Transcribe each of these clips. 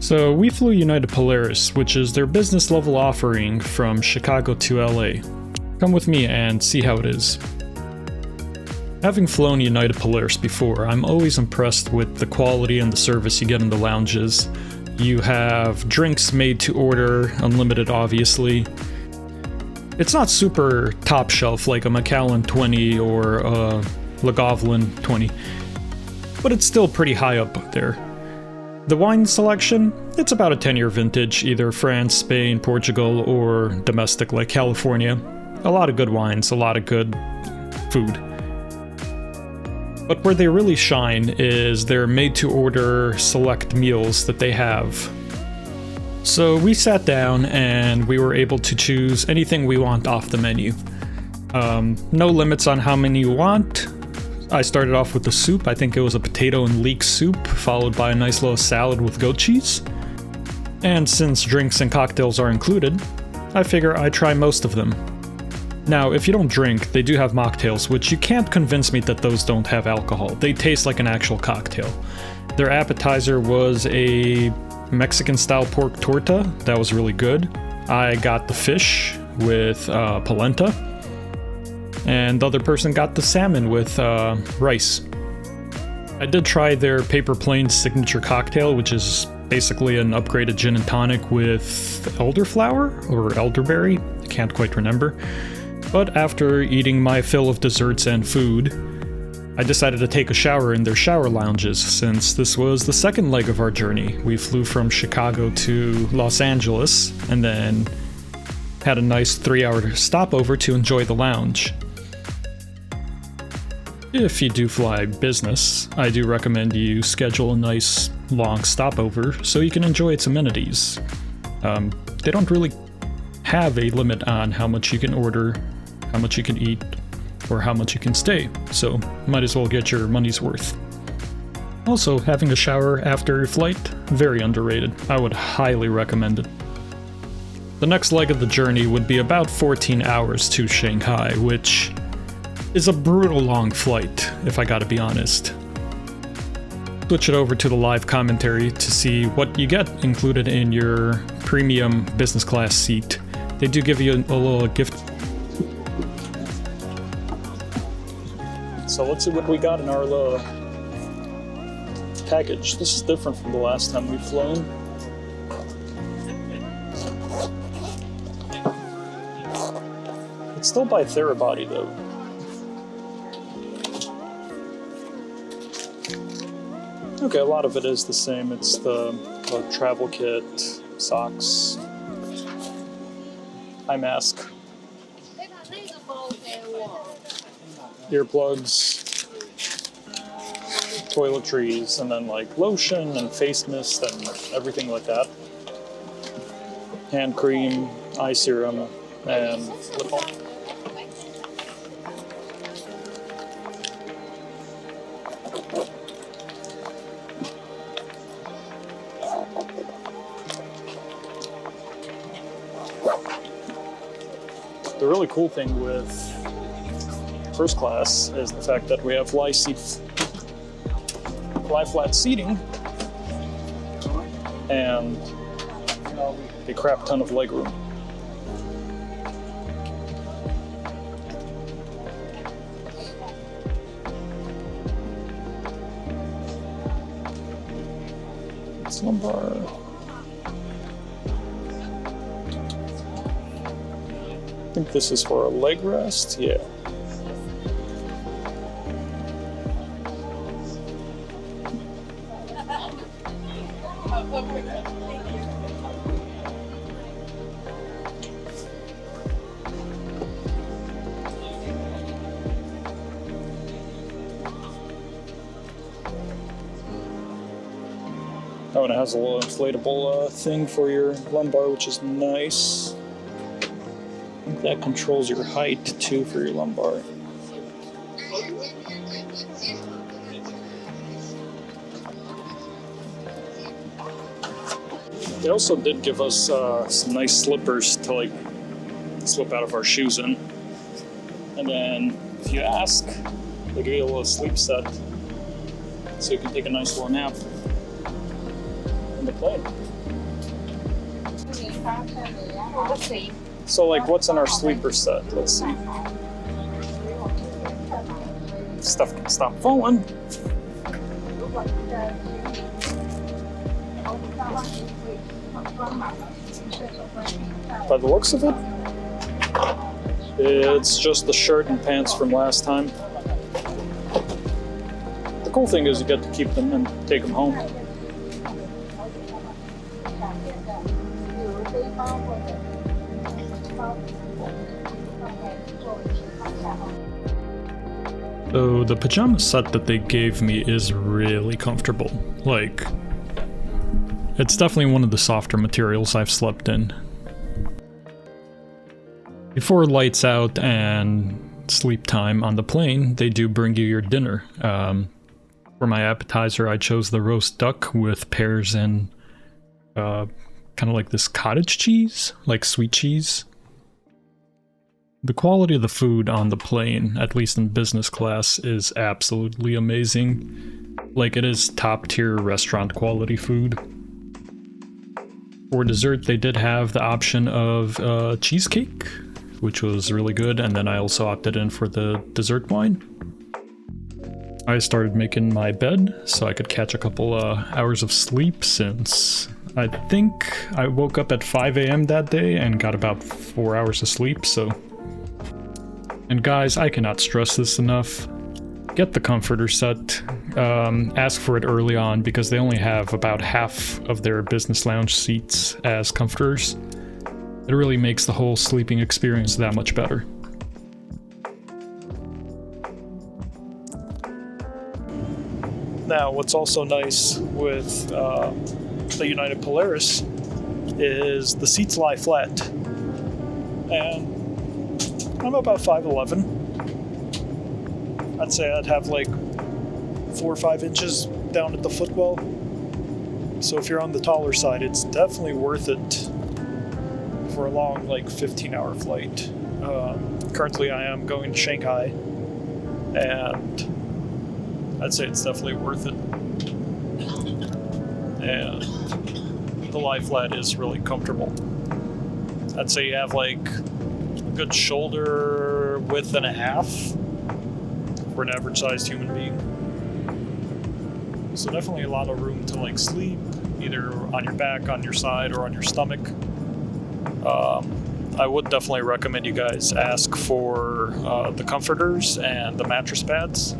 So we flew United Polaris, which is their business level offering from Chicago to LA. Come with me and see how it is. Having flown United Polaris before, I'm always impressed with the quality and the service you get in the lounges. You have drinks made to order, unlimited obviously. It's not super top shelf like a Macallan 20 or a Lagavulin 20, but it's still pretty high up there. The wine selection, it's about a 10-year vintage, either France, Spain, Portugal, or domestic like California. A lot of good wines, a lot of good food. But where they really shine is their made-to-order select meals that they have. So we sat down and we were able to choose anything we want off the menu. No limits on how many you want. I started off with the soup. I think it was a potato and leek soup, followed by a nice little salad with goat cheese. And since drinks and cocktails are included, I figure I'd try most of them. Now, if you don't drink, they do have mocktails, which you can't convince me that those don't have alcohol. They taste like an actual cocktail. Their appetizer was a Mexican-style pork torta. That was really good. I got the fish with polenta, and the other person got the salmon with rice. I did try their Paper Plane signature cocktail, which is basically an upgraded gin and tonic with elderflower or elderberry. I can't quite remember. But after eating my fill of desserts and food, I decided to take a shower in their shower lounges, since this was the second leg of our journey. We flew from Chicago to Los Angeles, and then had a nice 3-hour stopover to enjoy the lounge. If you do fly business, I do recommend you schedule a nice long stopover so you can enjoy its amenities. They don't really have a limit on how much you can order, how much you can eat, or how much you can stay, so might as well get your money's worth. Also, having a shower after your flight, very underrated. I would highly recommend it. The next leg of the journey would be about 14 hours to Shanghai, which is a brutal long flight, if I gotta be honest. Switch it over to the live commentary to see what you get included in your premium business class seat. They do give you a little gift. So let's see what we got in our little package. This is different from the last time we've flown. It's still by Therabody though. Okay, a lot of it is the same. It's the travel kit, socks, eye mask, earplugs, toiletries, and then like lotion and face mist and everything like that. Hand cream, eye serum, and lip balm. The really cool thing with first class is the fact that we have lie flat seating and a crap ton of legroom. It's lumbar. I think this is for a leg rest, yeah. Oh, and it has a little inflatable thing for your lumbar, which is nice. I think that controls your height too for your lumbar. They also did give us some nice slippers to like slip out of our shoes in. And then if you ask, they give you a little sleep set so you can take a nice little nap in the plane. So like what's in our sleeper set? Let's see. Stuff can stop falling. By the looks of it, it's just the shirt and pants from last time. The cool thing is you get to keep them and take them home. So the pajama set that they gave me is really comfortable. Like, it's definitely one of the softer materials I've slept in. Before lights out and sleep time on the plane, they do bring you your dinner. For my appetizer, I chose the roast duck with pears and kind of like this cottage cheese, like sweet cheese. The quality of the food on the plane, at least in business class, is absolutely amazing. Like, it is top tier restaurant quality food. For dessert, they did have the option of cheesecake, which was really good, and then I also opted in for the dessert wine. I started making my bed so I could catch a couple hours of sleep, since I think I woke up at 5 a.m. that day and got about 4 hours of sleep, so... And guys, I cannot stress this enough. Get the comforter set. Ask for it early on because they only have about half of their business lounge seats as comforters. It really makes the whole sleeping experience that much better. Now, what's also nice with the United Polaris is the seats lie flat. And I'm about 5'11". I'd say I'd have like 4 or 5 inches down at the footwell. So if you're on the taller side, it's definitely worth it for a long, like 15-hour flight. Currently I am going to Shanghai, and I'd say it's definitely worth it. And the lie flat is really comfortable. I'd say you have like good shoulder width and a half for an average sized human being. So definitely a lot of room to like sleep, either on your back, on your side, or on your stomach. I would definitely recommend you guys ask for the comforters and the mattress pads.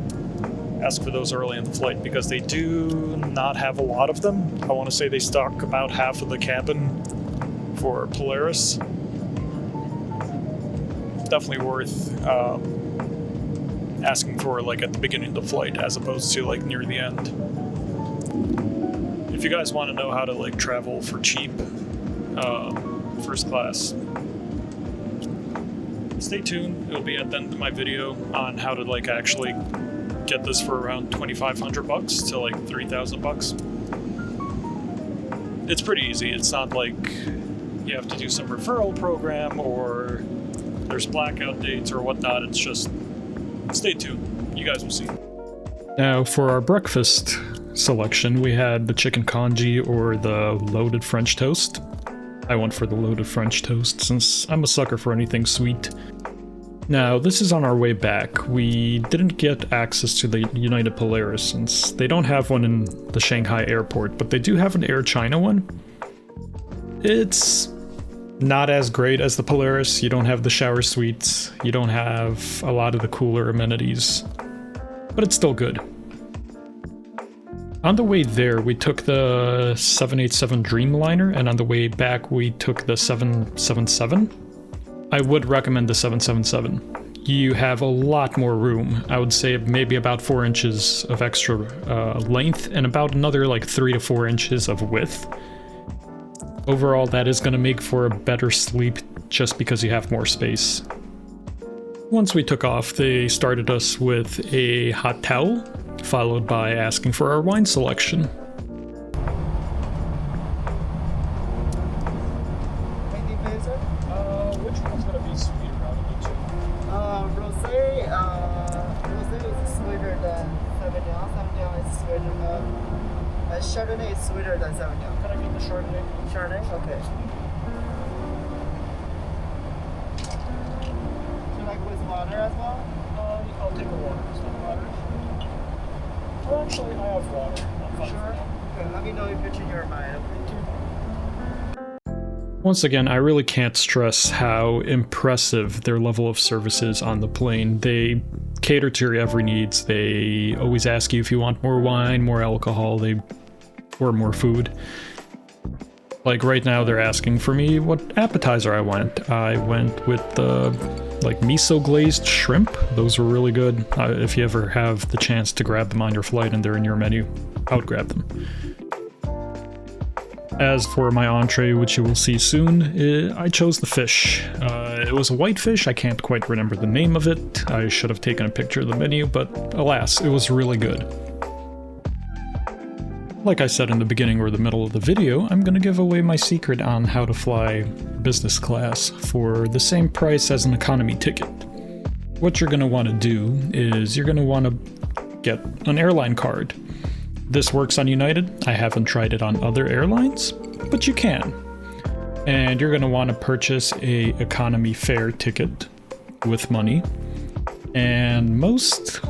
Ask for those early in the flight because they do not have a lot of them. I want to say they stock about half of the cabin for Polaris. Definitely worth asking for like at the beginning of the flight as opposed to like near the end. If you guys want to know how to like travel for cheap first class, stay tuned. It'll be at the end of my video on how to like actually get this for around $2,500 to like $3,000. It's pretty easy. It's not like you have to do some referral program or there's blackout dates or whatnot. It's just stay tuned. You guys will see. Now for our breakfast selection, we had the chicken congee or the loaded French toast. I went for the loaded French toast since I'm a sucker for anything sweet. Now this is on our way back. We didn't get access to the United Polaris since they don't have one in the Shanghai airport, but they do have an Air China one. It's not as great as the Polaris. You don't have the shower suites, you don't have a lot of the cooler amenities, but it's still good. On the way there, we took the 787 Dreamliner, and on the way back, we took the 777. I would recommend the 777. You have a lot more room. I would say maybe about 4 inches of extra length and about another like 3 to 4 inches of width. Overall, that is going to make for a better sleep just because you have more space. Once we took off, they started us with a hot towel, followed by asking for our wine selection. Which one's going to be sweeter out of the two? Rosé is sweeter than Sauvignon. Sauvignon is sweeter than... Chardonnay is sweeter than Sauvignon. Can I get the Chardonnay? Chardonnay? Okay. as well? I'll take a water. Some water. Well, actually, I have water. I'm fine. Sure. Okay, let me know if you change your mind. Once again, I really can't stress how impressive their level of service is on the plane. They cater to your every needs. They always ask you if you want more wine, more alcohol, or more food. Like right now, they're asking for me what appetizer I want. I went with the like miso glazed shrimp. Those were really good. If you ever have the chance to grab them on your flight and they're in your menu, I would grab them. As for my entree, which you will see soon, I chose the fish. It was a white fish. I can't quite remember the name of it. I should have taken a picture of the menu, but alas, it was really good. Like I said in the beginning or the middle of the video, I'm gonna give away my secret on how to fly business class for the same price as an economy ticket. What you're gonna want to do is you're gonna want to get an airline card. This works on United. I haven't tried it on other airlines, but you can. And you're going to want to purchase a economy fare ticket with money. And most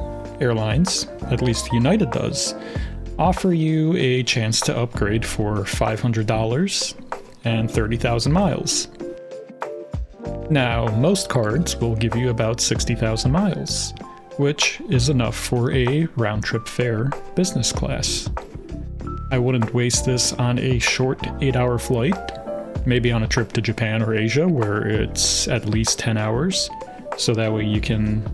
airlines, at least United does, offer you a chance to upgrade for $500 and 30,000 miles. Now, most cards will give you about 60,000 miles, which is enough for a round-trip fare business class. I wouldn't waste this on a short 8-hour flight, maybe on a trip to Japan or Asia where it's at least 10 hours, so that way you can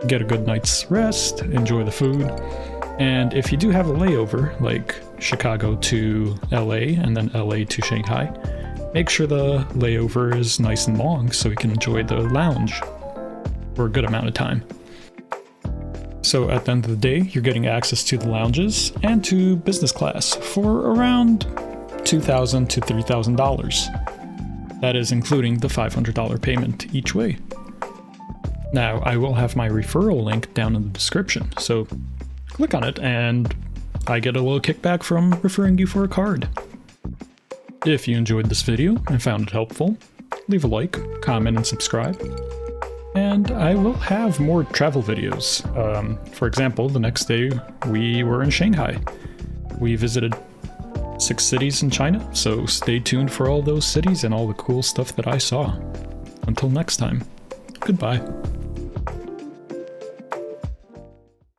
get a good night's rest, enjoy the food, and if you do have a layover, like Chicago to LA and then LA to Shanghai, make sure the layover is nice and long so you can enjoy the lounge for a good amount of time. So at the end of the day, you're getting access to the lounges and to business class for around $2,000 to $3,000. That is including the $500 payment each way. Now, I will have my referral link down in the description, so click on it and I get a little kickback from referring you for a card. If you enjoyed this video and found it helpful, leave a like, comment, and subscribe. And I will have more travel videos. For example, the next day we were in Shanghai. We visited 6 cities in China, so stay tuned for all those cities and all the cool stuff that I saw. Until next time, goodbye.